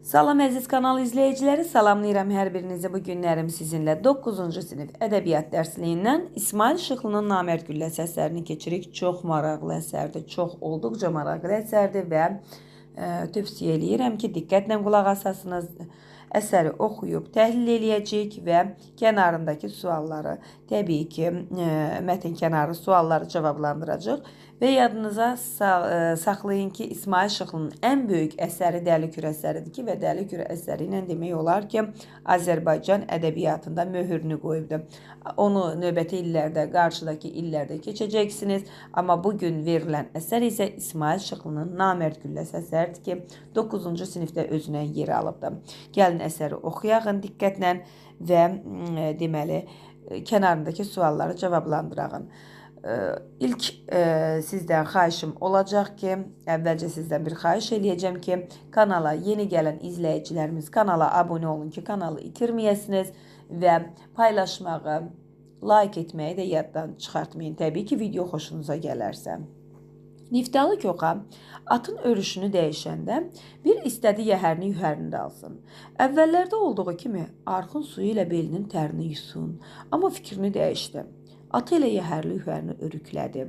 Salam əziz kanal izləyiciləri, salamlayıram hər birinizi. Bu günlərim sizinlə 9-cu sinif ədəbiyyat dərsliyindən İsmail Şıxlının Namərd Gülləsi əsərini keçirik. Çox maraqlı əsərdir, çox olduqca maraqlı əsərdir və tövsiyə eləyirəm ki, diqqətlə qulaq asasınız. Əsəri oxuyub təhlil eləyəcək və kənarındakı sualları, təbii ki, mətn kənarı sualları cavablandıracaq. Və yadınıza saxlayın ki, İsmail Şıxlının ən böyük əsəri Dəli Kür əsəridir ki, və Dəli Kür əsəri ilə demək olar ki, Azərbaycan ədəbiyyatında möhürünü qoyubdur. Onu növbəti illərdə, qarşıdakı illərdə keçəcəksiniz. Amma bugün verilən əsər isə İsmail Şıxlının Namərd Gülləsi əsəridir ki, 9-cu sinifdə özünə yer alıbdır. Gəlin əsəri oxuyağın diqqətlə və deməli, kənarındakı sualları cavablandırağın. İlk sizdən xahişim olacaq ki, əvvəlcə sizdən bir xahiş eləyəcəm ki, kanala yeni gələn izləyicilərimiz kanala abunə olun ki, kanalı itirməyəsiniz və paylaşmağı, like etməyi də yaddan çıxartmayın. Təbii ki, video xoşunuza gələrsə. Niftalı Koxa atın örüşünü dəyişəndə bir istədi yəhərini yühərində alsın. Əvvəllərdə olduğu kimi arxın suyu ilə belinin tərini yusun, amma fikrini dəyişdi. Atı ilə yəhərli yühərini örüklədi.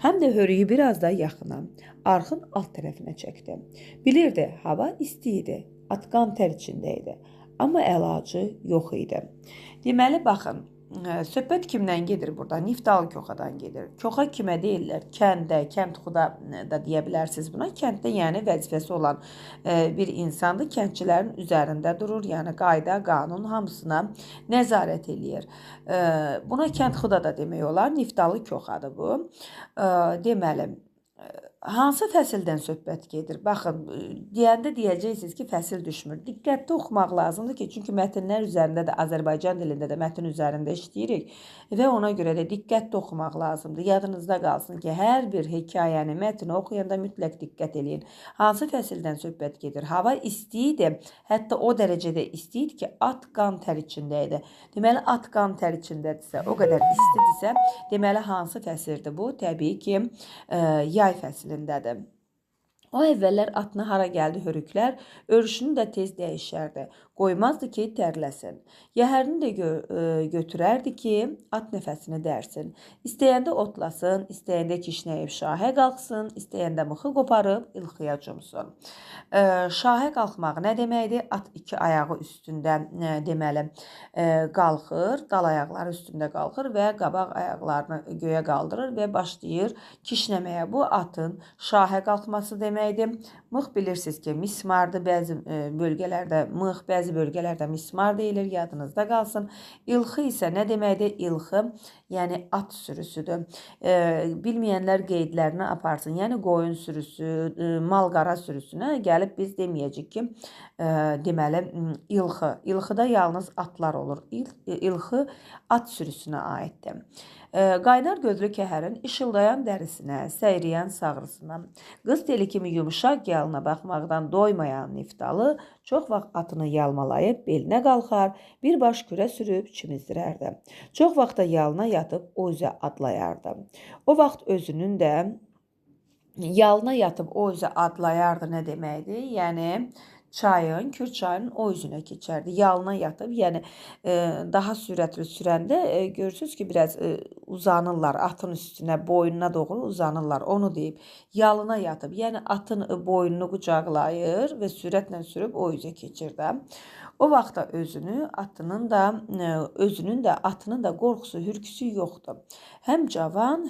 Həm də hörüyü biraz da yaxına, arxın alt tərəfinə çəkdi. Bilirdi, hava isti idi, at qan tər içində idi, amma əlacı yox idi. Deməli, baxın, söhbət kimdən gedir burada? Niftalı Koxadan gedir. Koxa kimə deyirlər? Kəndə, kəndxuda da deyə bilərsiniz buna. Kənddə yəni vəzifəsi olan bir insandır. Kəndçilərin üzərində durur. Yəni qayda, qanun hamısına nəzarət eləyir. Buna kəndxuda da demək olar. Niftalı Koxadır bu. Deməli, hansı fəsildən söhbət gedir? Baxın, deyəndə deyəcəksiniz ki, fəsil düşmür. Diqqətli oxumaq lazımdır ki, çünki mətnlər üzərində də, Azərbaycan dilində də mətn üzərində işləyirik və ona görə də diqqətli oxumaq lazımdır. Yadınızda qalsın ki, hər bir hekayəni, mətni oxuyanda mütləq diqqət eləyin. Hansı fəsildən söhbət gedir? Hava isti idi, hətta o dərəcədə isti idi ki, at qan tər içində idi. Deməli, at qan tər içindədirsə, o qədər istidirsə, deməli, hansı fəsildir bu? Təbii ki, yay fəslindədir. O əvvəllər atını hara gəldi hörüklər, örüşünü də tez dəyişərdi. Qoymazdı ki, tərləsin. Yəhərini də götürərdi ki, at nəfəsini dərsin. İstəyəndə otlasın, istəyəndə kişnəyib şahə qalxsın, istəyəndə mıxı qoparıb ilxıya cumsun. Şahə qalxmaq nə deməkdir? At iki ayağı üstündə deməli qalxır, dal ayaqları üstündə qalxır və qabaq ayaqlarını göyə qaldırır və başlayır kişnəməyə. Bu atın şahə qalxması deməkdir. Mıx bilirsiniz ki, mismardır. Bəzi bölgələrdə mıx, bəzi bölgələrdə mismar deyilir, yadınızda qalsın. İlxı isə nə deməkdir? İlxı, yəni at sürüsüdür. Bilməyənlər qeydlərini aparsın. Yəni qoyun sürüsü, mal-qara sürüsünə gəlib biz deməyəcək ki, deməli, ilxı. İlxıda yalnız atlar olur. İlxı at sürüsünə aiddir. Qaynar gözlü kəhərin işıldayan dərisinə, səyriyən sağrısına, qız teli kimi yumuşaq yalına baxmaqdan doymayan Niftalı çox vaxt atını yalmalayıb belinə qalxar, bir baş kürə sürüb çimizdirərdi. Çox vaxt da yalına yatıb o üzə adlayardı. O vaxt özünün də yalına yatıb o üzə adlayardı nə deməkdir? Yəni çayın, Kür çayının o üzünə keçərdi. Yalına yatıb, yəni daha sürətli sürəndə görürsünüz ki, biraz uzanırlar atın üstünə, boynuna doğru uzanırlar. Onu deyib, yalına yatıb, yəni atın boynunu qucaqlayır və sürətlə sürüb o üzə keçir də. O vaxtda özünün də atının da qorxusu, hürküsü yoxdur. Həm cavan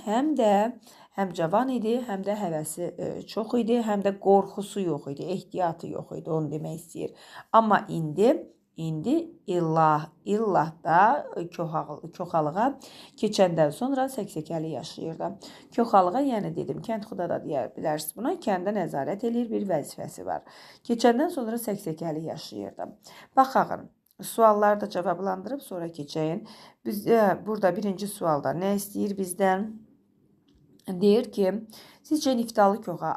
idi, həm də həvəsi çox idi, həm də qorxusu yox idi, ehtiyatı yox idi, onu demək istəyir. Amma indi illah da köxalığa keçəndən sonra səksəkəli yaşayırdı. Köxalığa, yəni dedim, kəndxuda da deyə bilərsiniz buna, kəndə nəzarət eləyir, bir vəzifəsi var. Keçəndən sonra səksəkəli yaşayırdı. Baxın, sualları da cavablandırıb sonra keçəyin. Burada birinci sualda nə istəyir bizdən? Deyir ki, sizcə Niftalı Koxa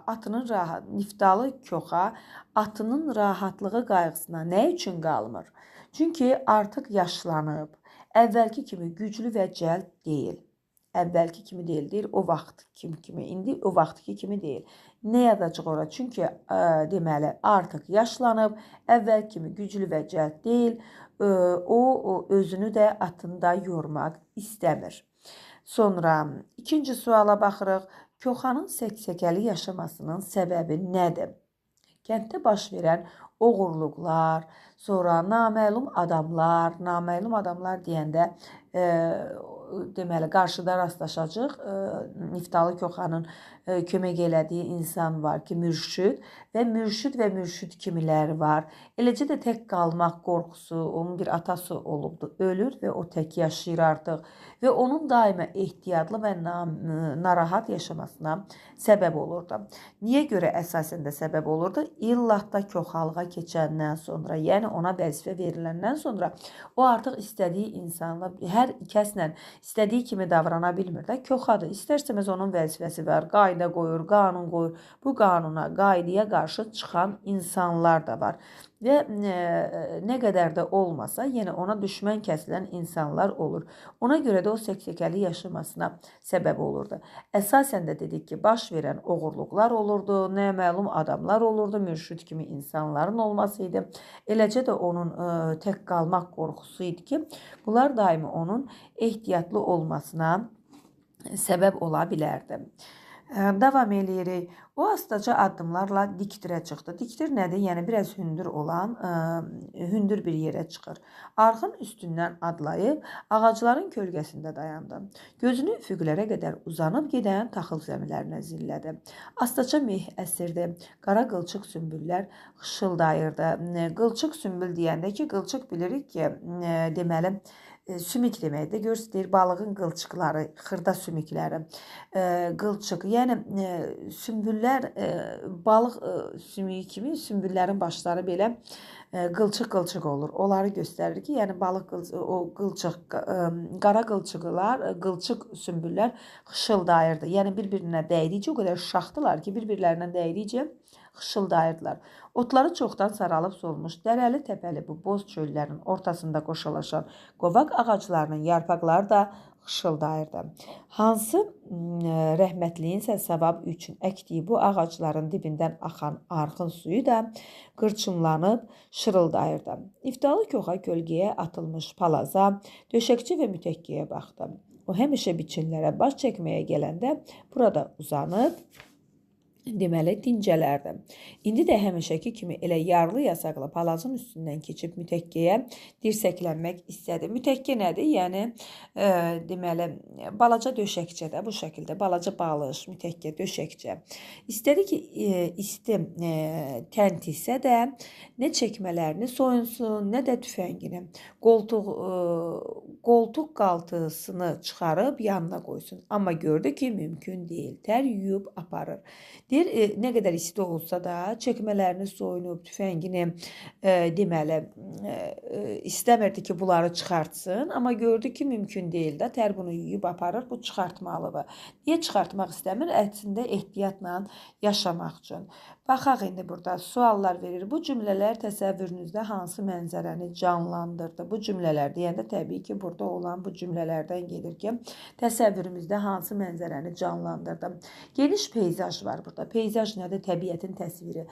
atının rahatlığı qayğısına nə üçün qalmır? Çünki artıq yaşlanıb, əvvəlki kimi güclü və cəld deyil. əvvəlki kimi deyil, deyir o vaxt kimi, indi o vaxtki kimi deyil. Nə yazacaq ora? Çünki deməli artıq yaşlanıb, əvvəl kimi güclü və cəld deyil. O özünü də atında yormaq istəmir. Sonra ikinci suala baxırıq. Koxanın səksəkəli yaşamasının səbəbi nədir? Kənddə baş verən oğurluqlar, sonra naməlum adamlar deyəndə deməli qarşıda rastlaşacaq Niftalı Koxanın kömək elədiyi insan var ki, mürşid və mürşid kimiləri var. Eləcə də tək qalmaq qorxusu, onun bir atası olubdu, ölür və o tək yaşayır artıq və onun daima ehtiyatlı və narahat yaşamasına səbəb olurdu. Niyə görə əsasən də səbəb olurdu? İllah da koxalığa keçəndən sonra, yəni ona vəzifə veriləndən sonra o artıq istədiyi insanla, hər kəslə istədiyi kimi davrana bilmir də. Koxadır, istərsəməz onun vəzifəsi var, qayda qoyur, qanun qoyur. Bu qanuna, qaydaya qarşı çıxan insanlar da var. Və nə qədər də olmasa, yenə ona düşmən kəsilən insanlar olur. Ona görə də o səksəkəli yaşamasına səbəb olurdu. Əsasən də dedik ki, baş verən oğurluqlar olurdu, naməlum adamlar olurdu, mürşid kimi insanların olması idi. Eləcə də onun tək qalmaq qorxusu idi ki, bunlar daimi onun ehtiyatlı olmasına səbəb ola bilərdi. Davam eləyirik. O astaca addımlarla diktirə çıxdı. Diktir nədir? Yəni biraz hündür olan, hündür bir yerə çıxır. Arxın üstündən adlayıb ağacların kölgəsində dayandı. Gözünü üfüqlərə qədər uzanıb gedən taxıl zəmilərinə zillədi. Astaca meh əsirdi. Qara qılçıq sümbüllər xışıldayırdı. Qılçıq sümbül deyəndə ki, qılçıq bilirik ki, deməli sümük deməkdir. Görürsünüz, balığın qılçıqları, xırda sümükləri, qılçıq. Yəni sümbüllər balıq sümüyü kimi sümbüllərin başları belə qılçıq olur. Onları göstərir ki, yəni balıq o qılçıq, qara qılçıqlar, qılçıq sümbüllər xışıldayırdı. Yəni bir-birinə dəydikcə o qədər şaxdılar ki, bir-birlərinə dəydikcə xışıldayırdılar. Otları çoxdan saralıb solmuş, dərəli təpəli bu boz çöllərin ortasında qoşalaşan qovaq ağaclarının yarpaqları da xışıldayırdı. Hansı rəhmətliyin isə savab üçün əkdiyi bu ağacların dibindən axan arxın suyu da qırçınlanıb şırıldayırdı. Niftalı Koxa kölgəyə atılmış palaza, döşəkçi və mütəkkəyə baxdı. O həmişə biçinlərə baş çəkməyə gələndə burada uzanıb deməli dincələrdi. İndi də həmişəki kimi elə yarlı yasaqlı palazın üstündən keçib mütəkkəyə dirsəklənmək istədi. Mütəkkə nədir? Yəni deməli balaca döşəkçə də bu şəkildə balaca balış, mütəkkə, döşəkçə. İstədi ki, isti təntisə də nə çəkmələrini soyunsun, nə də tüfəngini. Qoltuq qaltısını çıxarıb yanına qoysun. Amma gördü ki, mümkün deyil. Tər yuyub aparır. Deyir, nə qədər isti olsa da çəkmələrini soyunub, tüfəngini deməli istəmirdi ki, bunları çıxartsın. Amma gördü ki, mümkün deyil də, tər bunu yuyub aparır, bu çıxartmalıdır. Niyə çıxartmaq istəmir? Əslində ehtiyatla yaşamaq üçün. Baxaq indi burada suallar verir. Bu cümlələr təsəvvürünüzdə hansı mənzərəni canlandırdı? Bu cümlələr deyəndə təbii ki, burada olan bu cümlələrdən gedir ki, təsəvvürümüzdə hansı mənzərəni canlandırdı? Geniş peyzaj var burada. Peyzaj nədir? Təbiətin təsviri.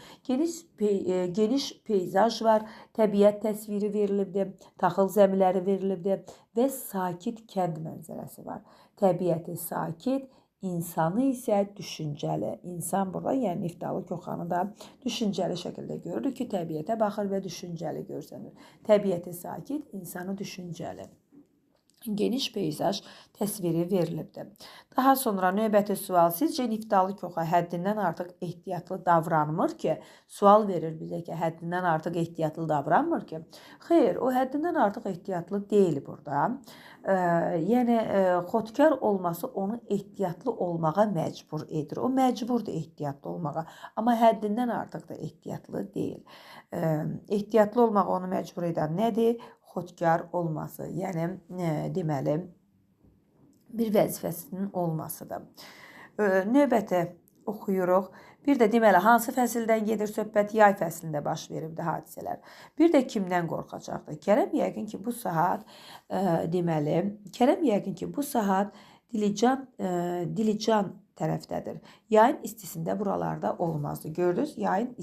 Geniş peyzaj var. Təbiət təsviri verilibdir. Taxıl zəmiləri verilibdir və sakit kənd mənzərəsi var. Təbiəti sakit, İnsanı isə düşüncəli. İnsan burada, yəni Niftalı Koxanı da düşüncəli şəkildə görürük ki, təbiətə baxır və düşüncəli görsənir. Təbiəti sakit, insanı düşüncəli. Geniş peyzaj təsviri verilibdir. Daha sonra növbəti sual. Sizcə Niftalı Koxa həddindən artıq ehtiyatlı davranmır ki? Sual verir bizə ki, həddindən artıq ehtiyatlı davranmır ki? Xeyr, o həddindən artıq ehtiyatlı deyil burada. Yəni, xotkar olması onu ehtiyatlı olmağa məcbur edir. O məcburdur ehtiyatlı olmağa. Amma həddindən artıq da ehtiyatlı deyil. Ehtiyatlı olmağa onu məcbur edən nədir? Xotkar olması, yəni deməli bir vəzifəsinin olmasıdır. Növbəti oxuyuruq. Bir də deməli hansı fəsildən gedir söhbət? Yay fəslində baş veribdi hadisələr. Bir də kimdən qorxacaqdı? Kərəm yəqin ki bu saat Dilican tərəfdədir. Yayın istisində buralarda olmazdı. Gördünüz, yayın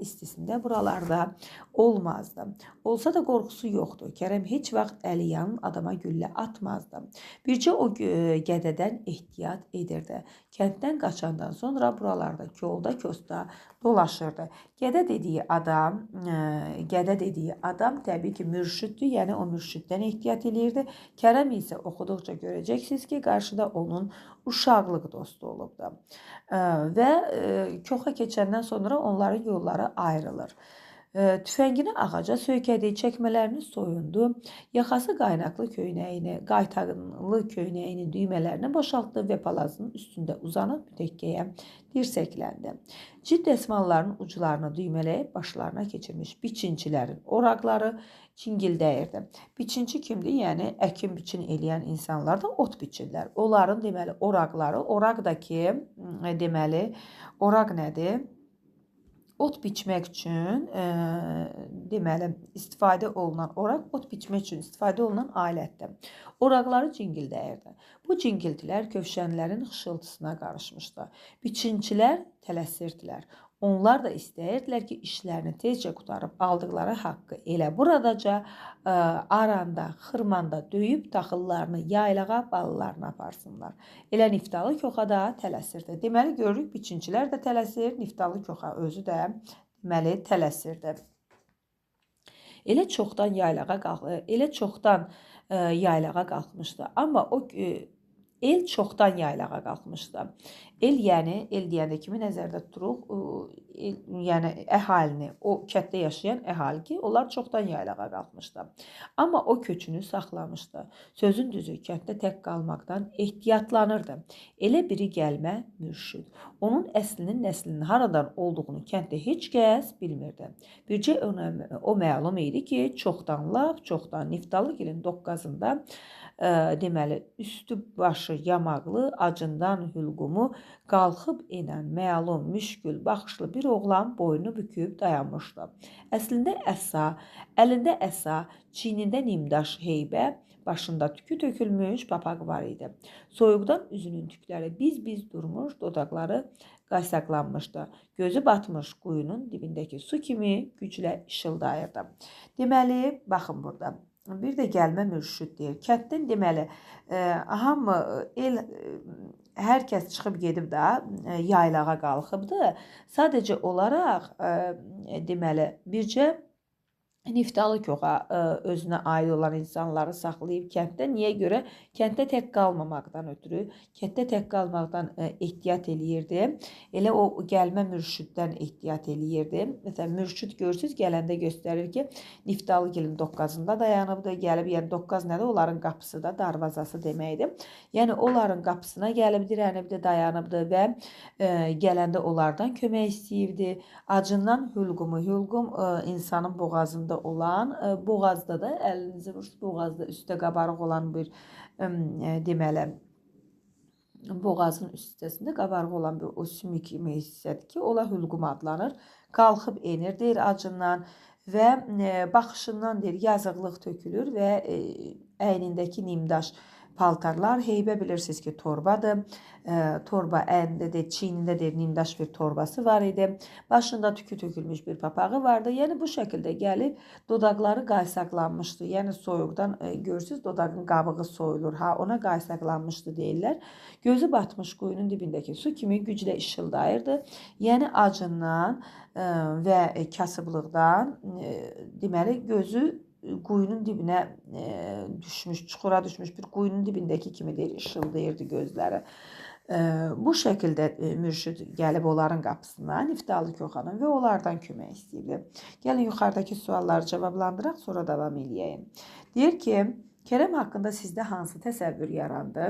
istisində buralarda olmazdı. Olsa da qorxusu yoxdur. Kərəm heç vaxt əli yanın adama güllə atmazdı. Bircə o gədədən ehtiyat edirdi. Kənddən qaçandan sonra buralarda kolda kosta dolaşırdı. Gədə dediyi adam təbii ki mürşüddür, yəni o mürşüddən ehtiyat edirdi. Kərəm isə oxuduqca görəcəksiniz ki, qarşıda onun uşaqlıq dostu olubdu. Və koxa keçəndən sonra onların yolları ayrılır. Tüfəngini ağaca söykədi, çəkmələrini soyundu, yaxası qaytaqlı köynəyinin düymələrini boşaltdı və palazının üstündə uzanıb mütəkkəyə dirsəkləndi. Cid dəsmallarının uclarını düymələyib başlarına keçirmiş biçinçilərin oraqları cingildəyirdi. Biçinçi kimdir? Yəni əkin-biçin eləyən insanlar da ot biçirlər. Onların deməli oraqları, oraqdakı deməli oraq nədir? Ot biçmək üçün deməli istifadə olunan oraq ot biçmək üçün istifadə olunan alətdir. Oraqları cingildəyirdi. Bu cingiltilər kövşənlərin xışıltısına qarışmışdı. Biçinçilər tələsirdilər. Onlar da istəyirdilər ki, işlərini tezcə qutarıb aldıqları haqqı elə buradaca aranda, xırmanda döyüb taxıllarını yaylağa, balalarını aparsınlar. Elə Niftalı Koxa da tələsirdi. Deməli, görürük, biçinçilər də tələsir, Niftalı Koxa özü də deməli tələsirdi. Elə çoxdan yaylağa qalxmışdı. Amma o el çoxdan yaylağa qalxmışdı. El deyəndə kimi nəzərdə tuturuq? Yəni əhalini, o kənddə yaşayan əhali ki, onlar çoxdan yaylağa qalxmışdı. Amma o köçünü saxlamışdı. Sözün düzü, kənddə tək qalmaqdan ehtiyatlanırdı. Elə biri gəlmə mürşid. Onun nəslinin haradan olduğunu kənddə heç kəs bilmirdi. Bircə o məlum idi ki, çoxdan Niftalıgilin doqqazında deməli üstü başı yamaqlı, acından hülqumu qalxıb enən məlum, müşkül, baxışlı bir oğlan boynu büküb dayanmışdı. Əslində əlində əsa, çiynində nimdaş heybə, başında tükü tökülmüş papaq var idi. Soyuqdan üzünün tükləri biz durmuş, dodaqları qaysaqlanmışdı. Gözü batmış quyunun dibindəki su kimi güclə işıldayırdı. Deməli, baxın burada. Bir də gəlmə mürşid deyir. Kənddən deməli, hamı hər kəs çıxıb gedib də yaylağa qalxıbdı. Sadəcə olaraq deməli, bircə Niftalı Koxa özünə aid olan insanları saxlayıb kənddə. Niyə görə? Kənddə tək qalmamaqdan ötürü, kənddə tək qalmaqdan ehtiyat eləyirdi. Elə o gəlmə mürşiddən ehtiyat eləyirdi. Məsələn, mürşid görürsünüz, gələndə göstərir ki, Niftalıgilin doqqazında dayanıbdı. Gəlib, yəni doqqaz nədir? Onların qapısı da, darvazası deməkdir. Yəni, onların qapısına gəlib, dirənibdi, dayanıbdı və gələndə onlardan kömək istəyirdi. Acından hülqum insanın boğazında olan, boğazda da əlinizi vursun, boğazda üstə qabarıq olan bir deməli boğazın üstəsində qabarıq olan bir o sümük kimi hissədir ki, ola hülqum adlanır. Qalxıb enir, deyir acından və baxışından deyir yazıqlıq tökülür və əynindəki nimdaş paltarlar, heybə bilirsiniz ki, torbadır. Torba əlində də, çiynində də nimdaş bir torbası var idi. Başında tükü tökülmüş bir papağı vardı. Yəni bu şəkildə gəlib dodaqları qaysaqlanmışdı. Yəni soyuqdan görürsünüz, dodağın qabığı soyulur. Ona qaysaqlanmışdı deyirlər. Gözü batmış quyunun dibindəki su kimi güclə işıldayırdı. Yəni acından və kasıblıqdan deməli gözü quyunun dibinə düşmüş, çuxura düşmüş bir quyunun dibindəki kimi deyir, işıldayırdı gözləri. Bu şəkildə mürşid gəlib onların qapısına, Niftalı Koxanın və onlardan kömək istəyirdi. Gəlin yuxarıdakı sualları cavablandıraq, sonra davam edəyim. Deyir ki, Kərəm haqqında sizdə hansı təsəvvür yarandı?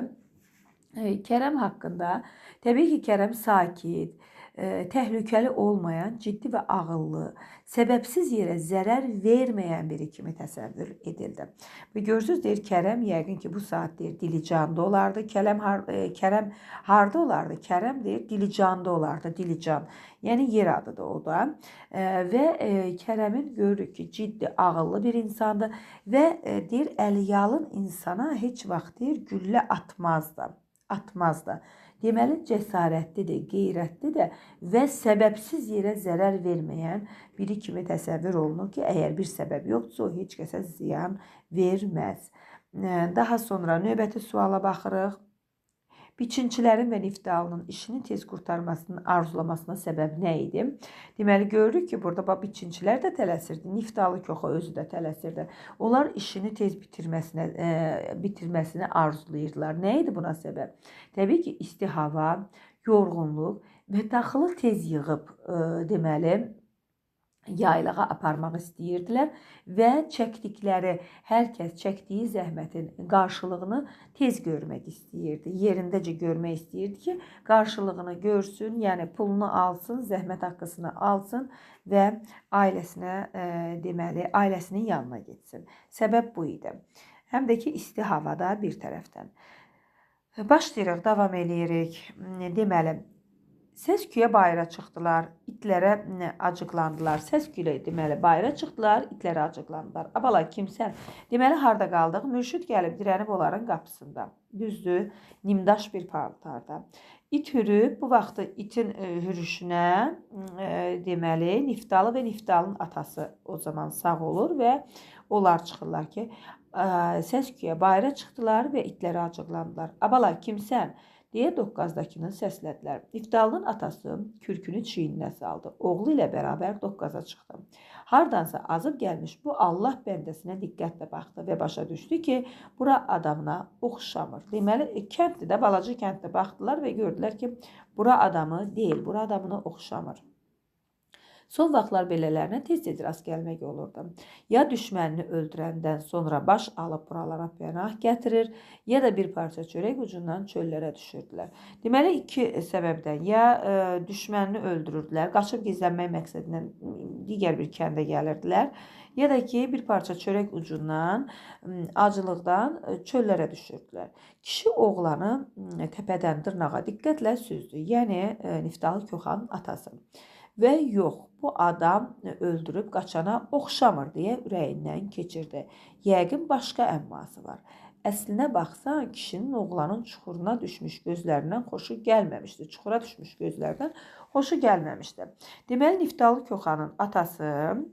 Kərəm haqqında, təbii ki, Kərəm sakit, təhlükəli olmayan, ciddi və ağıllı, səbəbsiz yerə zərər verməyən biri kimi təsəvvür edildi. Və görürsünüz, deyir Kərəm yəqin ki, bu saat deyir Dilicanda olardı. Kərəm harda olardı? Kərəm deyir Dilicanda olardı. Dilican. Yəni yer adıdır o da. Və Kərəmin görürük ki, ciddi, ağıllı bir insandır və deyir əliyalın insana heç vaxt deyir güllə atmazdı. Deməli, cəsarətlidir, qeyrətlidir və səbəbsiz yerə zərər verməyən biri kimi təsəvvür olunur ki, əgər bir səbəb yoxdursa, o heç kəsə ziyan verməz. Daha sonra növbəti suala baxırıq. Biçinçilərin və Niftalının işini tez qurtarmasının arzulamasına səbəb nə idi? Deməli, görürük ki, burada biçinçilər də tələsirdi. Niftalı Koxa özü də tələsirdi. Onlar işini tez bitirməsini arzulayırdılar. Nə idi buna səbəb? Təbii ki, isti hava, yorğunluq və taxılı tez yığıb, deməli, yaylağa aparmaq istəyirdilər və hər kəs çəkdiyi zəhmətin qarşılığını tez görmək istəyirdi. Yerindəcə görmək istəyirdi ki, qarşılığını görsün, yəni pulunu alsın, zəhmət haqqısını alsın və ailəsinin yanına getsin. Səbəb bu idi. Həm də ki, isti havada bir tərəfdən. Başlayırıq, davam eləyirik. Deməli, Səsküyə bayıra çıxdılar, itlərə acıqlandılar. Səsküyə deməli bayıra çıxdılar, itlərə acıqlandılar. Abala kimsən? Deməli harda qaldıq? Mürşid gəlib dirənib onların qapısında. Düzdür, nimdaş bir paltarda. İt hürüb, bu vaxtı itin hürüşünə deməli Niftalı və Niftalının atası o zaman sağ olur və onlar çıxırlar ki, Səsküyə bayıra çıxdılar və itlərə acıqlandılar. Abala kimsən? Deyə doqqazdakını səslədilər. Niftalının atası kürkünü çiyninə saldı. Oğlu ilə bərabər doqqaza çıxdı. Hardansa azıb gəlmiş bu Allah bəndəsinə diqqətlə baxdı və başa düşdü ki, bura adamına oxşamır. Deməli, kənddə, balaca kənddə baxdılar və gördülər ki, bura adamı deyil, bura adamına oxşamır. Son vaxtlar belələrinə tez-tez rast gəlmək olurdu. Ya düşmənini öldürəndən sonra baş alıb buralara pənah gətirir, ya da bir parça çörək ucundan çöllərə düşürdülər. Deməli, iki səbəbdən ya düşmənini öldürürdülər, qaçıb gizlənmək məqsədindən digər bir kəndə gəlirdilər, ya da ki, bir parça çörək ucundan, acılıqdan çöllərə düşürdülər. Kişi oğlanı təpədən dırnağa diqqətlə süzdü, yəni Niftalı Koxanın atası. Və yox, bu adam öldürüb qaçana oxşamır deyə ürəyindən keçirdi. Yəqin başqa əmması var. Əslinə baxsan, kişinin oğlanın çuxuruna düşmüş gözlərindən xoşu gəlməmişdi. Çuxura düşmüş gözlərdən xoşu gəlməmişdi. Deməli, Niftalı Koxanın atası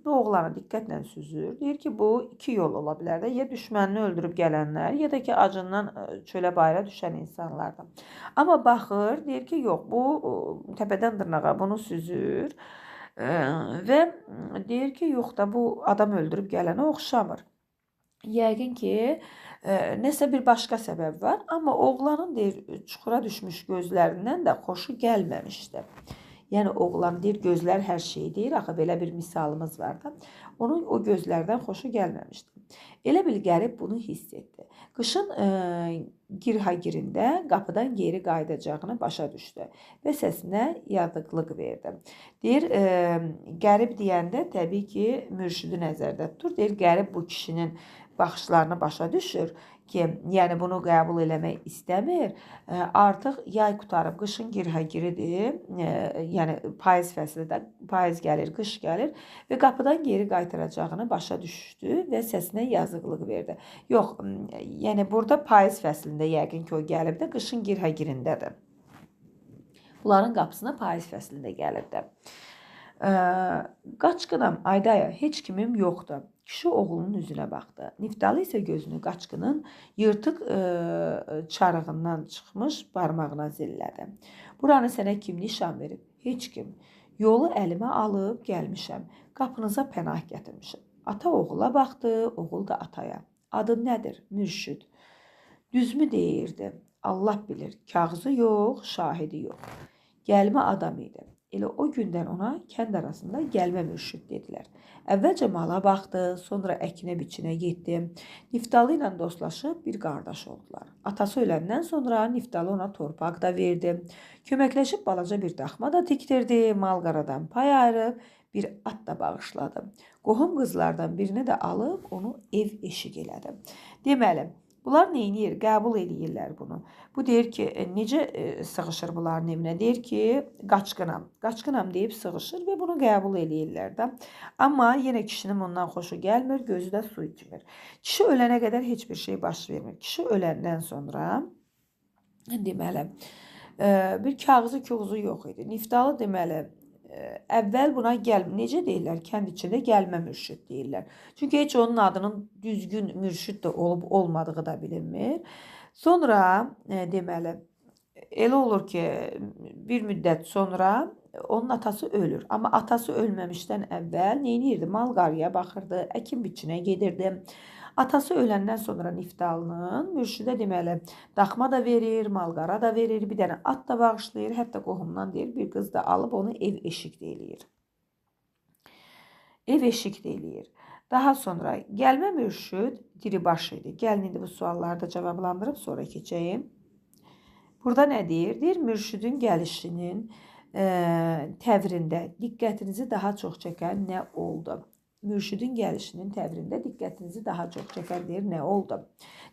bu oğlanı diqqətlə süzür. Deyir ki, bu iki yol ola bilər də. Ya düşmənini öldürüb gələnlər, ya da ki, acından çölə bayıra düşən insanlardan. Amma baxır, deyir ki, yox, bu təpədən dırnağa bunu süzür və deyir ki, yox da bu adam öldürüb gələnə oxşamır. Yəqin ki, nəsə bir başqa səbəb var, amma oğlanın deyir, çuxura düşmüş gözlərindən də xoşu gəlməmişdi. Yəni, oğlan deyir, gözlər hər şey deyir, axı belə bir misalımız var da, onun o gözlərdən xoşu gəlməmişdi. Elə bil qərib bunu hiss etdi. Qışın girhagirində qapıdan geri qayıdacağını başa düşdü və səsinə yadıqlıq verdi. Deyir, qərib deyəndə təbii ki, mürşidi nəzərdə tutur. Deyir, qərib bu kişinin baxışlarını başa düşür ki, yəni bunu qəbul eləmək istəmir. Artıq yay qutarıb, qışın girhagiridir, yəni payız fəslidir, payız gəlir, qış gəlir və qapıdan geri qaytaracağını başa düşdü və səsinə yazıqlıq verdi. Yox, yəni burada payız fəslində yəqin ki, o gəlib də qışın girhagirindədir. Bunların qapısına payız fəslində gəlirdi. Qaçqınam, Aydaya, heç kimim yoxdur. Kişi oğlunun üzünə baxdı. Niftalı isə gözünü qaçqının yırtıq çarığından çıxmış barmağına zillədi. Buranı sənə kim nişan verib? Heç kim. Yolu əlimə alıb gəlmişəm. Qapınıza pənah gətirmişəm. Ata oğula baxdı, oğul da ataya. Adın nədir? Mürşid. Düzmü deyirdi? Allah bilir. Kağızı yox, şahidi yox. Gəlmə adam idi. Elə o gündən ona kənd arasında gəlmə mürşid dedilər. Əvvəlcə mala baxdı, sonra əkinə biçinə getdi. Niftalı ilə dostlaşıb bir qardaş oldular. Atası öləndən sonra Niftalı ona torpaq da verdi. Köməkləşib balaca bir daxma da tikdirdi. Mal-qaradan pay ayırıb bir at da bağışladı. Qohum qızlardan birini də alıb onu ev eşik elədi. Deməli, bunlar neyniyir? Qəbul eləyirlər bunu. Bu deyir ki, necə sığışır bunların evinə? Deyir ki, qaçqınam. Qaçqınam deyib sığışır və bunu qəbul eləyirlər də. Amma yenə kişinin ondan xoşu gəlmir, gözü də su içmir. Kişi ölənə qədər heç bir şey baş vermir. Kişi öləndən sonra deməli, bir kağızı yox idi. Niftalı deməli, əvvəl buna necə deyirlər, kənd içində gəlmə mürşid deyirlər. Çünki heç onun adının düzgün mürşid də olub olmadığı da bilinmir. Sonra deməli elə olur ki, bir müddət sonra onun atası ölür. Amma atası ölməmişdən əvvəl neynirdi? Mal-qarıya baxırdı, əkin biçinə gedirdi. Atası öləndən sonra Niftalının mürşidə deməli daxma da verir, mal-qara da verir, bir dənə at da bağışlayır, hətta qohumdan deyir, bir qız da alıb onu ev eşik deyir. Ev eşik deyir. Daha sonra gəlmə mürşid diribaş idi. Gəlin indi bu sualları da cavablandırıb sonra keçəyim. Burada nə deyir? Deyir, mürşidin gəlişinin təvrində diqqətinizi daha çox çəkən nə oldu? Mürşidin gəlişinin təvrində diqqətinizi daha çox çəkən deyir, nə oldu?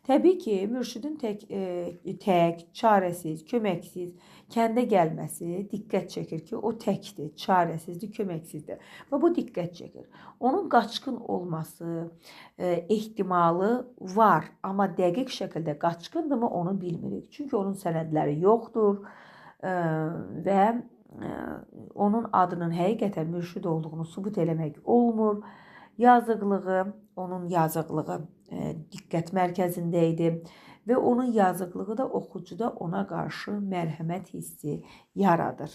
Təbii ki, mürşidin tək, çarəsiz, köməksiz kəndə gəlməsi diqqət çəkir ki, o təkdir, çarəsizdir, köməksizdir. Və bu diqqət çəkir. Onun qaçqın olması ehtimalı var, amma dəqiq şəkildə qaçqındırmı onu bilmirik. Çünki onun sənədləri yoxdur və onun adının həqiqətən mürşid olduğunu sübut eləmək olmur. Yazıqlığı, onun yazıqlığı diqqət mərkəzində idi və onun yazıqlığı da oxucuda ona qarşı mərhəmət hissi yaradır.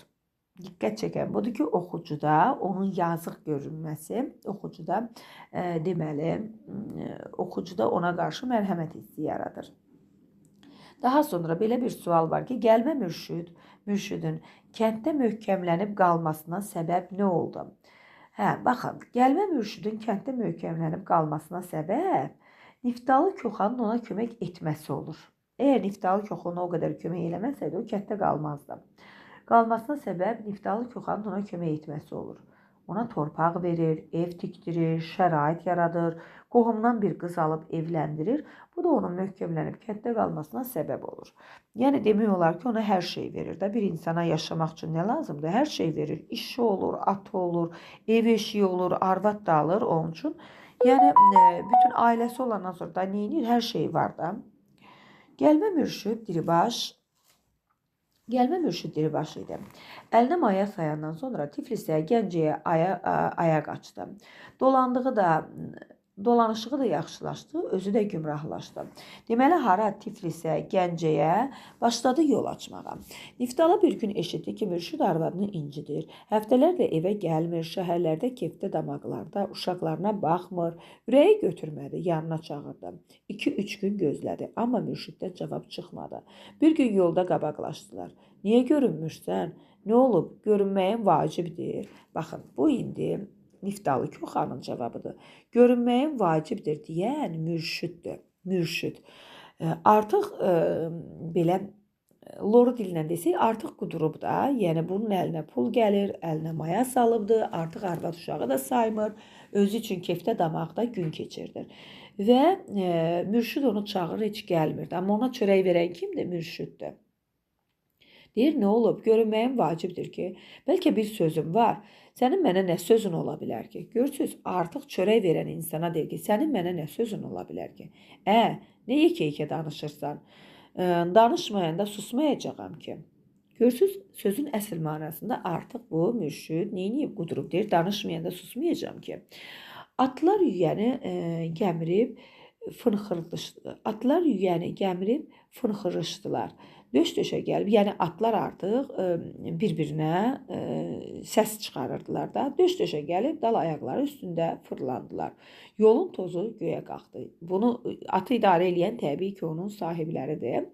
Diqqət çəkən budur ki, oxucuda onun yazıq görünməsi, oxucuda deməli, oxucuda ona qarşı mərhəmət hissi yaradır. Daha sonra belə bir sual var ki, gəlmə mürşidin kənddə möhkəmlənib qalmasına səbəb nə oldu? Baxın, gəlmə mürşidin kənddə möhkəmlənib qalmasına səbəb Niftalı Koxanın ona kömək etməsi olur. Əgər Niftalı Koxan o qədər kömək eləməsəydi, o kənddə qalmazdı. Qalmasına səbəb Niftalı Koxanın ona kömək etməsi olur. Ona torpaq verir, ev tikdirir, şərait yaradır, qohumdan bir qız alıb evləndirir. Bu da onun möhkəmlənib kənddə qalmasına səbəb olur. Yəni demək olar ki, ona hər şey verir də. Bir insana yaşamaq üçün nə lazımdır? Hər şey verir. İşi olur, atı olur, ev eşiyi olur, arvad da alır onun üçün. Yəni bütün ailəsi olandan sonra da neyinir? Hər şey var da. Gəlmə mürşid diribaş idi. Əlinə maya sayandan sonra Tiflisə, Gəncəyə aya qaçdı. Dolanışığı da yaxşılaşdı, özü də gümrahlaşdı. Deməli, hara Tiflisə, Gəncəyə başladı yol açmağa. Niftalı bir gün eşitdi ki, mürşid arvadını incidir. Həftələrlə evə gəlmir, şəhərlərdə kefdə damaqlarda, uşaqlarına baxmır. Ürəyi götürmədi, yanına çağırdı. 2-3 gün gözlədi, amma mürşiddən cavab çıxmadı. Bir gün yolda qabaqlaşdılar. Niyə görünmürsən? Nə olub? Görünməyin vacibdir. Baxın, bu indi Niftalı Koxanın cavabıdır. Görünməyin vacibdir deyən mürşiddir. Mürşid. Artıq belə loru dilindən desək, artıq qudurub da, yəni bunun əlinə pul gəlir, əlinə maya salıbdır, artıq arvad uşağı da saymır, özü üçün kefdə damaqda gün keçirdir. Və mürşid onu çağırır, heç gəlmirdi. Amma ona çörək verən kimdir? Mürşiddir. Deyir, nə olub? Görünməyin vacibdir ki, bəlkə bir sözüm var. Sənin mənə nə sözün ola bilər ki? Görürsünüz, artıq çörək verən insana deyir ki, sənin mənə nə sözün ola bilər ki? Nə yekə-yekə danışırsan? Danışmayanda susmayacağam ki. Görürsünüz, sözün əsl mənasında artıq bu mürşid neyniyib, qudurub deyir, danışmayanda susmayacağam ki. Atlar yüyəni gəmirib fınxırışdılar. Döş-döşə gəlib, yəni atlar artıq bir-birinə səs çıxarırdılar da. Döş-döşə gəlib dal ayaqları üstündə fırlandılar. Yolun tozu göyə qalxdı. Bunu atı idarə edən təbii ki, onun sahibləridir.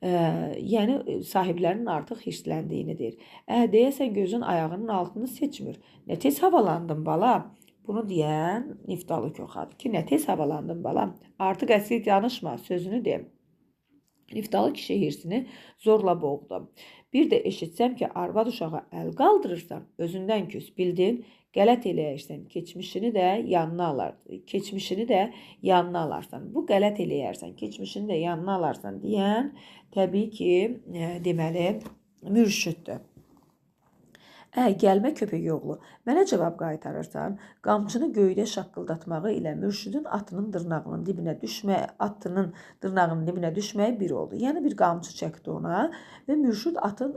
Yəni sahiblərinin artıq hirsləndiyini deyir. Deyəsən gözün ayağının altını seçmir. Nə tez havalandın bala? Bunu deyən Niftalı Koxadır ki, nə tez havalandın balam? Artıq əsl danışma, sözünü de. Niftalı kişi hirsini zorla boğdu. Bir də eşitsəm ki, arvad uşağa əl qaldırırsan, özündən küs, bildin, qələt eləyərsən, keçmişini də yanına alarsan. Bu qələt eləyərsən, keçmişini də yanına alarsan deyən təbii ki, deməli mürşüddür. Gəlmə köpək oğlu, mənə cavab qaytarırsan, qamçını göydə şaqqıldatmağı ilə mürşüdün atının dırnağının dibinə düşməyi bir oldu. Yəni bir qamçı çəkdi ona və mürşüd atın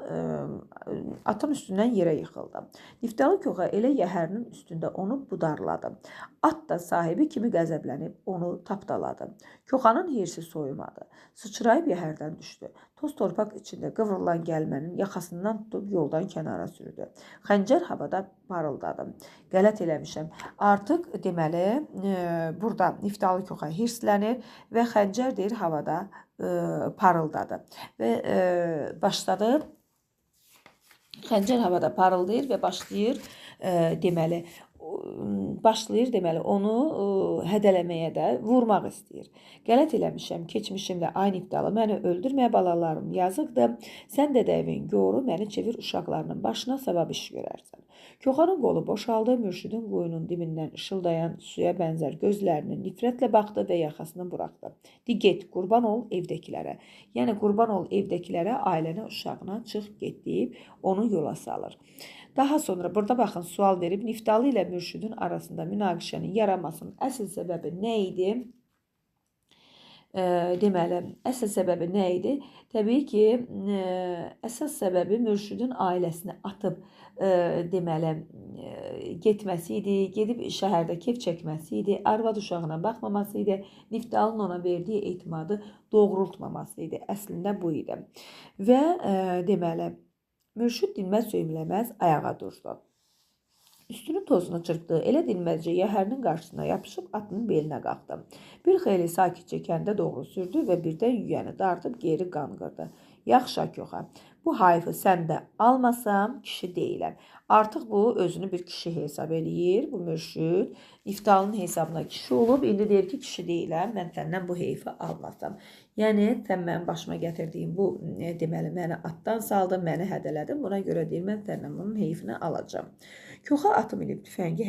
üstündən yerə yıxıldı. Niftalı Koxa elə yəhərinin üstündə onu budarladı. At da sahibi kimi qəzəblənib onu tapdaladı. Koxanın hirsi soyumadı. Sıçrayıb yəhərdən düşdü. Toz torpaq içində qıvrılan gəlmənin yaxasından tutub yoldan kənara sürdü. Xəncər havada parıldadı. Qələt eləmişəm. Artıq deməli burada Niftalı Koxa hirslənir və xəncər deyir havada parıldadı. Və başladı xəncər havada parıldayır və başlayır deməli onu hədələməyə də vurmaq istəyir. Qələt eləmişəm, keçmişimdə ay Niftalı, məni öldürmə balalarım, yazıqdır. Sən də dəvin yoru, məni çevir uşaqlarının başına savab iş görərsən. Koxanın qolu boşaldı, mürşüdün quyunun dibindən ışıldayan suya bənzər gözlərini nifrətlə baxdı və yaxasını buraxdı. De get, qurban ol evdəkilərə. Yəni qurban ol evdəkilərə, ailənə, uşağına çıx get deyib onu yola salır. Daha sonra burada baxın sual verib Niftalı ilə mürşüdün arasında münaqişənin yaranmasının əsl səbəbi nə idi? Deməli, əsl səbəbi nə idi? Təbii ki, əsas səbəbi mürşüdün ailəsini atıb getməsi idi, gedib şəhərdə kef çəkməsi idi, arvad uşağına baxmaması idi, Niftalının ona verdiyi etimadı doğrultmaması idi. Əslində bu idi. Və deməli, mürşüd dinməz söyləməz ayağa durdu. Üstünün tozunu çırpdı, elə dinməzcə yəhərinin qarşısına yapışıb atının belinə qalxdı. Bir xeyli sakitcə kəndə doğru sürdü və birdən yüyəni dartıb geri qanqırdı. Yaxşı Koxa, bu hayfı sən də almasam kişi deyiləm. Artıq bu özünü bir kişi hesab eləyir. Bu mürşüd Niftalının hesabına kişi olub, indi deyir ki, kişi deyiləm, mən səndən bu heyfi almasam. Yəni, sən mənim başıma gətirdiyim bu, deməli, məni atdan saldın, məni hədələdin. Buna görə deyir, mən səndən bunun heyfini alacam. Koxa atı minib tüfəngi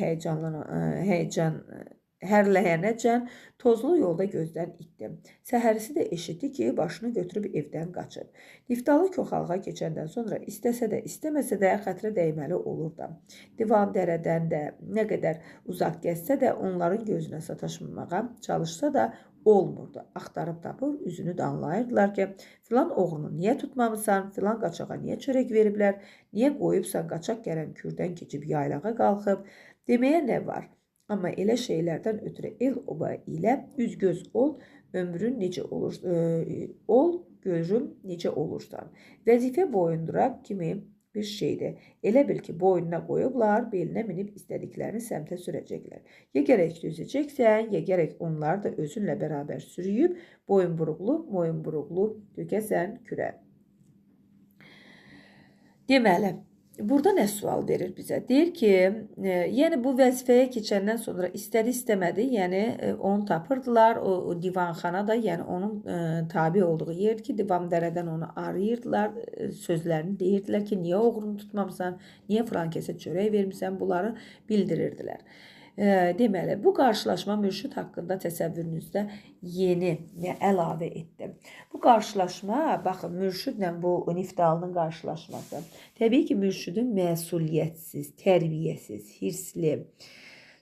hərləyənəcən tozlu yolda gözdən itdi. Səhərisi də eşitdi ki, başını götürüb evdən qaçıb. Niftalı Koxalığa keçəndən sonra istəsə də, istəməsə də xətrə dəyməli olurdu. Divan dərədən də nə qədər uzaq gəzsə də, onların gözünə sataşmamağa çalışsa da olmurdu. Axtarıb tapır, üzünü danlayırdılar ki, filan oğrunu niyə tutmamısan, filan qaçağa niyə çörək veriblər, niyə qoyubsan qaçaq gələn kürdən keçib yaylağa qalxıb, deməyə nə var? Amma elə şeylərdən ötürü el oba ilə üz-göz ol, ömrün necə olur, görüm necə olursan. Vəzifə boyunduraq kimi bir şeydir. Elə bil ki, boynuna qoyublar, belinə minib istədiklərini səmtə sürəcəklər. Ya gərək düzəcəksən, ya gərək onlar da özünlə bərabər sürüyüb, moyunburuqlu dökəsən kürə. Deməli, burada nə sual verir bizə? Deyir ki, yəni bu vəzifəyə keçəndən sonra istədi-istəmədi, yəni onu tapırdılar, o divanxana da, yəni onun tabi olduğu yerdir ki, divan-dərədən onu arayırdılar, sözlərini deyirdilər ki, niyə oğrunu tutmamısan, niyə frankəsə çörək vermirsən, bunları bildirirdilər. Deməli, bu qarşılaşma mürşüd haqqında təsəvvürünüzdə yeni əlavə etdi. Bu qarşılaşma, baxın, mürşüdlə bu Niftalının qarşılaşması. Təbii ki, mürşüdün məsuliyyətsiz, tərbiyəsiz, hirsli,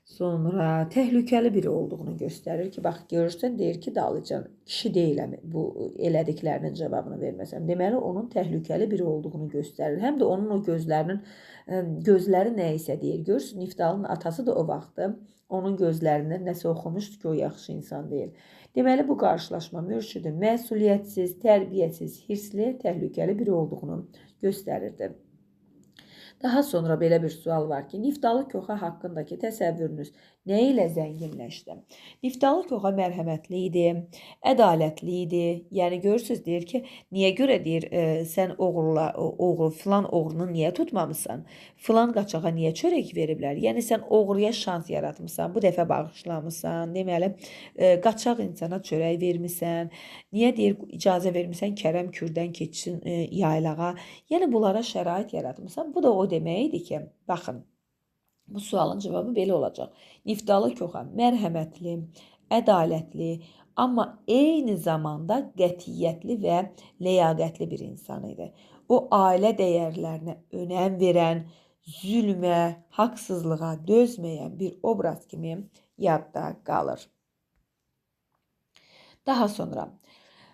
Sonra təhlükəli biri olduğunu göstərir ki, bax görürsən, deyir ki, Dalıcan kişi deyiləm bu elədiklərinin cavabını verməsəm. Deməli, onun təhlükəli biri olduğunu göstərir. Həm də onun o gözləri nə isə deyir. Görürsün, Niftalının atası da o vaxtı onun gözlərindən nəsə oxumuşdu ki, o yaxşı insan deyil. Deməli, bu qarşılaşma mürşidin məsuliyyətsiz, tərbiyəsiz, hirsli, təhlükəli biri olduğunu göstərirdi. Daha sonra belə bir sual var ki, Niftalı Koxa haqqındakı təsəvvürünüz nə ilə zənginləşdi? Niftalı Koxa mərhəmətli idi, ədalətli idi. Yəni görürsüz, deyir ki, niyə görə deyir, sən filan oğrunu niyə tutmamısan? Filan qaçağa niyə çörək veriblər? Yəni sən oğruya şans yaratmısan, bu dəfə bağışlamısan. Deməli, qaçaq insana çörək vermisən. Niyə deyir, icazə vermisən Kərəm Kürdən keçsin yaylağa? Yəni bunlara şərait yaratmısan. Bu da o demək idi ki, baxın, bu sualın cavabı belə olacaq. Niftalı Koxa mərhəmətli, ədalətli, amma eyni zamanda qətiyyətli və ləyaqətli bir insan idi. O, ailə dəyərlərinə önəm verən, zülmə, haqsızlığa dözməyən bir obraz kimi yadda qalır. Daha sonra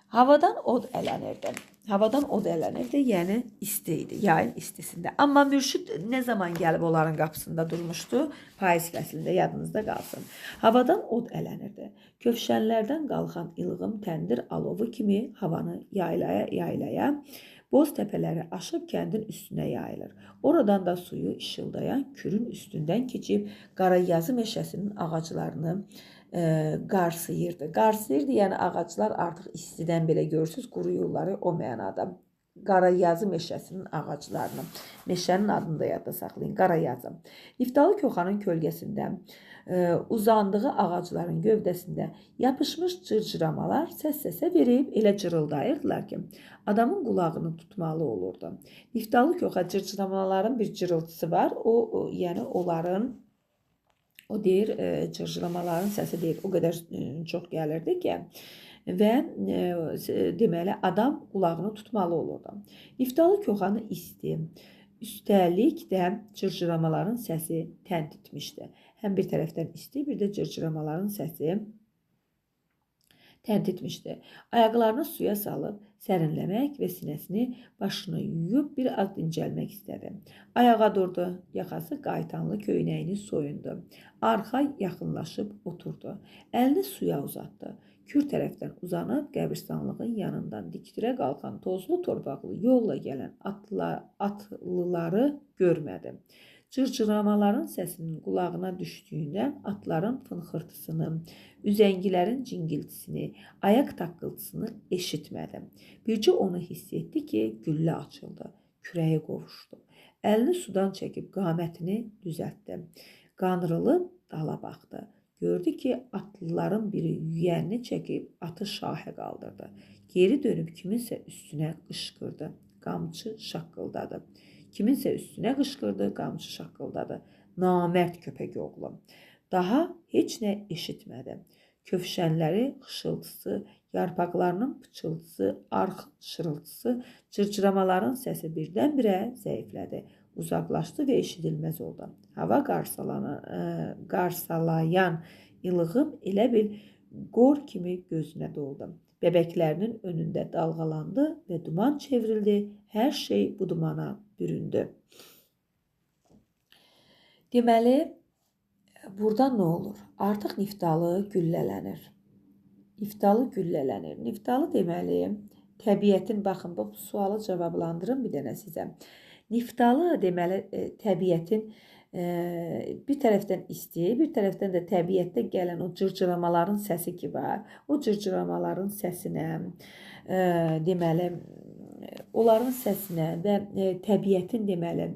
havadan od ələnirdi. Havadan od ələnirdi, yəni isti idi, yayın istisində. Amma mürşid nə zaman gəlib onların qapısında durmuşdu? Payız fəslində, yadınızda qalsın. Havadan od ələnirdi. Kövşənlərdən qalxan ilğım təndir alovu kimi havanı yaylaya, boz təpələri aşıb kəndin üstünə yayılır. Oradan da suyu işıldayan kürün üstündən keçib Qarayazı meşəsinin ağaclarını qarsayırdı. Qarsayırdı, yəni ağaclar artıq istidən belə görürsünüz, quruyurlar o mənada. Qarayazı meşəsinin ağaclarını, meşənin adını da yadda saxlayın, Qarayazı. Niftalı Koxanın kölgəsində uzandığı ağacların gövdəsində yapışmış cırcıramalar səs-səsə verib elə cırıldayırdılar ki, adamın qulağını tutmalı olurdu. Niftalı Koxa cırcıramaların bir cırıltısı var, yəni onların o deyir, cırcıramaların səsi deyir, o qədər çox gəlirdi ki, və deməli, adam qulağını tutmalı olurdu. Niftalı Koxanı isti, üstəlik də cırcıramaların səsi təntitmişdi. Həm bir tərəfdən isti, bir də cırcıramaların səsi təntitmişdi. Ayaqlarını suya salıb, sərinləmək və sinəsini, başını yuyub bir az dincəlmək istədi. Ayağa durdu, yaxası qaytanlı köynəyini soyundu. Arxa yaxınlaşıb oturdu. Əlini suya uzatdı. Kür tərəfdən uzanıb qəbristanlığın yanından dikdirə qalxan tozlu torpaqlı yolla gələn atlıları görmədi. Cırcıramaların səsinin qulağına düşdüyündən atların fınxırtısını, üzəngilərin cingiltisini, ayaq taqqıltısını eşitmədi. Bircə onu hiss etdi ki, güllə açıldı, kürəyi qovuşdu. Əlini sudan çəkib qamətini düzəltdi. Qanrılıb dala baxdı. Gördü ki, atlıların biri yüyənini çəkib atı şahə qaldırdı. Geri dönüb kiminsə üstünə qışqırdı. Qamçı şaqqıldadı. Kiminsə üstünə qışqırdı, qamçı şaqqıldadı. Namərd köpək oğlu. Daha heç nə eşitmədi. Kövşənləri xışıltısı, yarpaqlarının pıçıltısı, arxın şırıltısı, cırcıramaların səsi birdən-birə zəiflədi. Uzaqlaşdı və eşidilməz oldu. Hava qarsalayan ilığım elə bil qor kimi gözünə doldu. Bəbəklərinin önündə dalğalandı və duman çevrildi. Hər şey bu dumana büründü. Deməli, burada nə olur? Artıq Niftalı güllələnir. Niftalı güllələnir. Niftalı deməli, təbiətin, baxın, bu sualı cavablandırın bir dənə sizə. Niftalı deməli, təbiətin bir tərəfdən isti, bir tərəfdən də təbiətdə gələn o cırcıramaların səsi ki var. O cırcıramaların səsinə, deməli, onların səsinə və təbiətin deməli,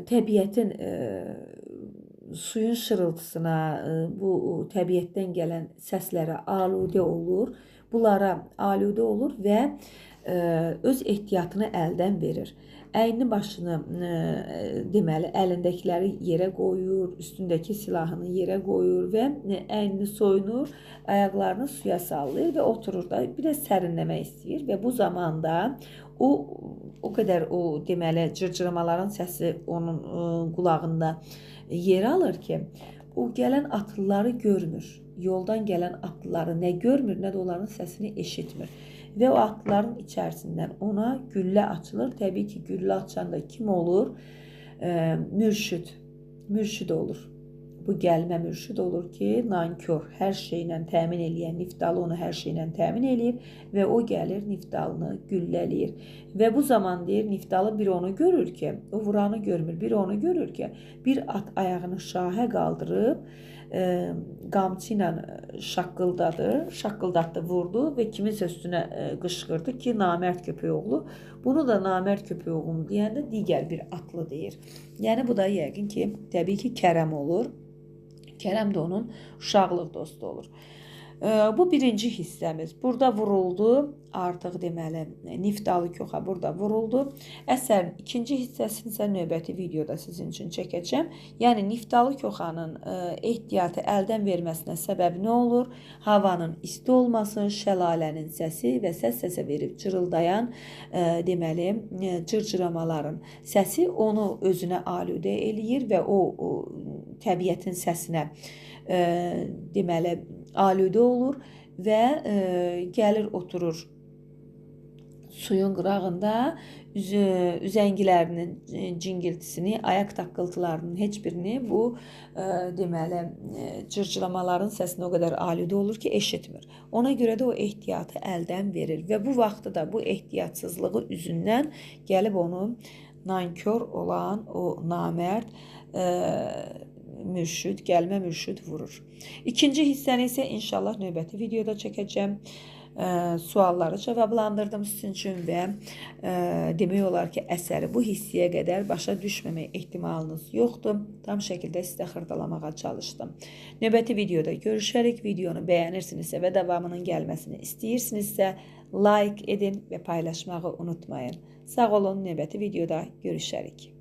təbiətin suyun şırıltısına, bu təbiətdən gələn səslərə aludə olur. Bunlara aludə olur və öz ehtiyatını əldən verir. əlini başını deməli əlindəkiləri yerə qoyur, üstündəki silahını yerə qoyur və əlini soyunur, ayaqlarını suya sallayır və oturur da bir də sərinləmək istəyir və bu zamanda o qədər deməli cırcıramaların səsi onun qulağında yer alır ki, o gələn atlıları görmür. Yoldan gələn atlıları nə görmür, nə də onların səsini eşitmir. Və o atlıların içərisindən ona güllə açılır. Təbii ki, güllə açanda kim olur? Mürşid. Mürşid olur. Bu gəlmə mürşid olur ki, nankör, hər şeylə təmin eləyən Niftalı onu hər şeylə təmin eləyir və o gəlir Niftalını güllələyir. Və bu zaman deyir, Niftalı bir onu görür ki, o vuranı görmür, bir onu görür ki, bir at ayağını şahə qaldırıb, qamçı ilə şaqqıldatdı, vurdu və kiminsə üstünə qışqırdı ki, namərd köpəyoğlu. Bunu da namərd köpəyoğlu deyəndə digər bir atlı deyir. Yəni bu da yəqin ki, təbii ki, Kərəm olur. Kərəm də onun uşaqlıq dostu olur. Bu birinci hissəmiz. Burada vuruldu. Artıq deməli Niftalı Koxa burada vuruldu. Əsərin ikinci hissəsini isə növbəti videoda sizin üçün çəkəcəm. Yəni Niftalı Koxanın ehtiyatı əldən verməsinə səbəb nə olur? Havanın isti olması, şəlalənin səsi və səs-səsə verib cırıldayan deməli cırcıramaların səsi onu özünə aludə eləyir və o təbiətin səsinə deməli aludə olur və gəlir oturur suyun qırağında, üzəngilərinin cingiltisini, ayaq taqqıltılarının heç birini bu deməli cırcıramaların səsinə o qədər aludə olur ki, eşitmir. Ona görə də o ehtiyatı əldən verir və bu vaxtda da bu ehtiyatsızlığı üzündən gəlib onu nankör olan o namərd mürşid, gəlmə mürşid vurur. İkinci hissəni isə inşallah növbəti videoda çəkəcəm. Sualları cavablandırdım sizin üçün və demək olar ki, əsəri bu hissəyə qədər başa düşməmək ehtimalınız yoxdur. Tam şəkildə sizə xırdalamağa çalışdım. Növbəti videoda görüşərik. Videonu bəyənirsinizsə və davamının gəlməsini istəyirsinizsə like edin və paylaşmağı unutmayın. Sağ olun, növbəti videoda görüşərik.